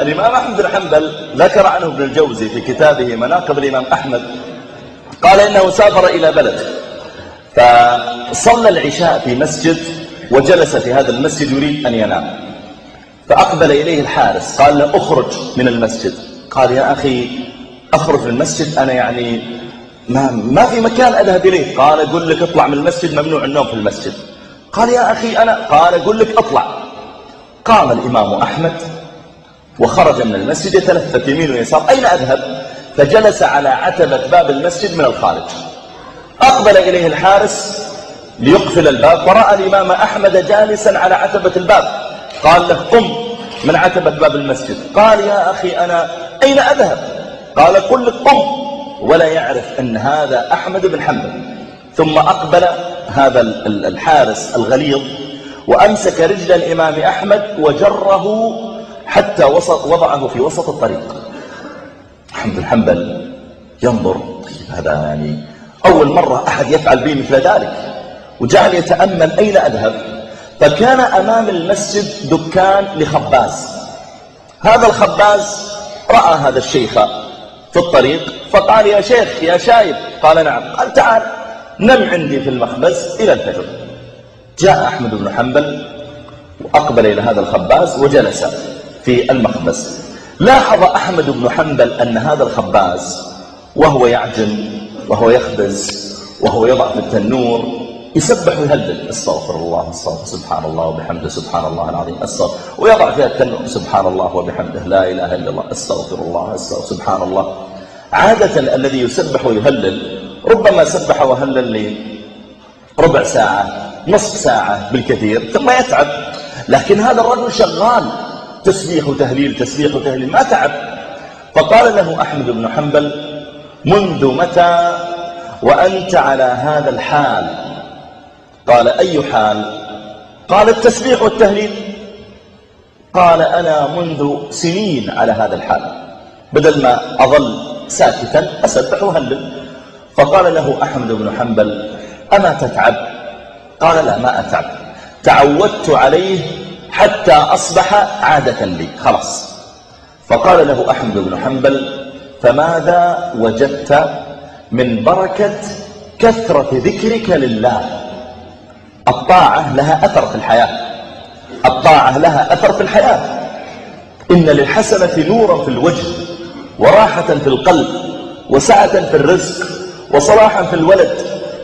الإمام أحمد بن حنبل ذكر عنه ابن الجوزي في كتابه مناقب الإمام أحمد، قال إنه سافر إلى بلد فصلى العشاء في مسجد وجلس في هذا المسجد يريد أن ينام، فأقبل إليه الحارس قال له اخرج من المسجد. قال يا أخي أخرج من المسجد، أنا يعني ما في مكان أذهب إليه. قال أقول لك اطلع من المسجد، ممنوع النوم في المسجد. قال يا أخي أنا، قال أقول لك اطلع. قام الإمام أحمد وخرج من المسجد يتلفت يمين ويسار، أين أذهب؟ فجلس على عتبة باب المسجد من الخارج. أقبل إليه الحارس ليقفل الباب فرأى الإمام أحمد جالسا على عتبة الباب. قال له قم من عتبة باب المسجد. قال يا أخي أنا أين أذهب؟ قال قل لك قم، ولا يعرف أن هذا أحمد بن حنبل. ثم أقبل هذا الحارس الغليظ وأمسك رجل الإمام أحمد وجره حتى وضعه في وسط الطريق. أحمد بن حنبل ينظر، طيب هذا يعني أول مرة أحد يفعل به مثل ذلك، وجعل يتأمل أين أذهب. فكان أمام المسجد دكان لخباز. هذا الخباز رأى هذا الشيخ في الطريق فقال يا شيخ يا شايب. قال نعم. قال تعال نم عندي في المخبز إلى الفجر. جاء أحمد بن حنبل وأقبل إلى هذا الخباز وجلس في المخبز. لاحظ أحمد بن حنبل أن هذا الخباز وهو يعجن وهو يخبز وهو يضع في التنور يسبح ويهلل استغفر الله استغفر سبحان الله وبحمده سبحان الله العظيم استغفر، ويضع فيها التنور سبحان الله وبحمده لا إله إلا الله استغفر الله استغفر سبحان الله. عادة الذي يسبح ويهلل ربما سبح وهلل لربع ساعة نصف ساعة بالكثير ثم يتعب، لكن هذا الرجل شغال تسبيح وتهليل تسبيح وتهليل ما تعب. فقال له أحمد بن حنبل منذ متى وأنت على هذا الحال؟ قال أي حال؟ قال التسبيح والتهليل. قال أنا منذ سنين على هذا الحال، بدل ما أظل ساكتا أسبح وهلل. فقال له أحمد بن حنبل أما تتعب؟ قال لا ما أتعب، تعودت عليه حتى أصبح عادة لي خلاص. فقال له أحمد بن حنبل فماذا وجدت من بركة كثرة ذكرك لله؟ الطاعة لها أثر في الحياة، الطاعة لها أثر في الحياة. إن للحسنة نورا في الوجه وراحة في القلب وسعة في الرزق وصلاحا في الولد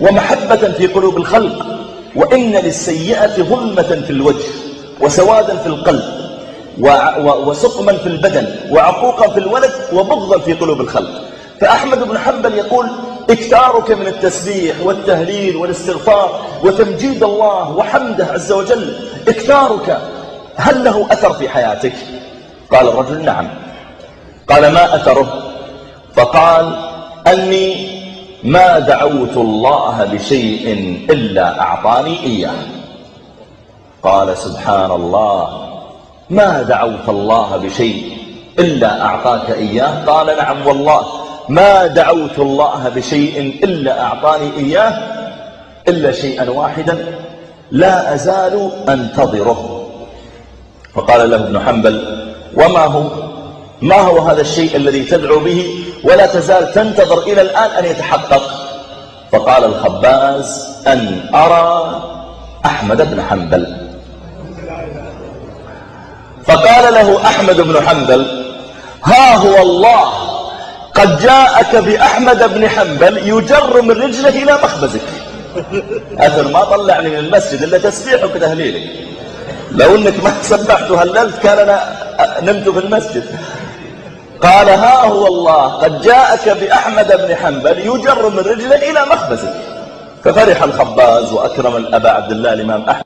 ومحبة في قلوب الخلق، وإن للسيئة ظلمة في الوجه وسوادا في القلب وسقما في البدن وعقوقا في الولد وبغضا في قلوب الخلق. فأحمد بن حنبل يقول اكثارك من التسبيح والتهليل والاستغفار وتمجيد الله وحمده عز وجل، اكثارك هل له أثر في حياتك؟ قال الرجل نعم. قال ما أثره؟ فقال أني ما دعوت الله بشيء إلا أعطاني إياه. قال سبحان الله، ما دعوت الله بشيء إلا أعطاك إياه؟ قال نعم والله ما دعوت الله بشيء إلا أعطاني إياه إلا شيئا واحدا لا أزال أنتظره. فقال له ابن حنبل وما هو؟ ما هو هذا الشيء الذي تدعو به ولا تزال تنتظر إلى الآن أن يتحقق؟ فقال الخباز أن أرى أحمد بن حنبل. فقال له أحمد بن حنبل ها هو الله قد جاءك بأحمد بن حنبل يجر من رجله إلى مخبزك. أثر ما طلعني من المسجد إلا تسبيحك وتهليلك، لو أنك ما سبحت وهللت كان أنا نمت في المسجد. قال ها هو الله قد جاءك بأحمد بن حنبل يجر من رجله إلى مخبزك. ففرح الخباز وأكرم الأبا عبد الله الإمام أحمد.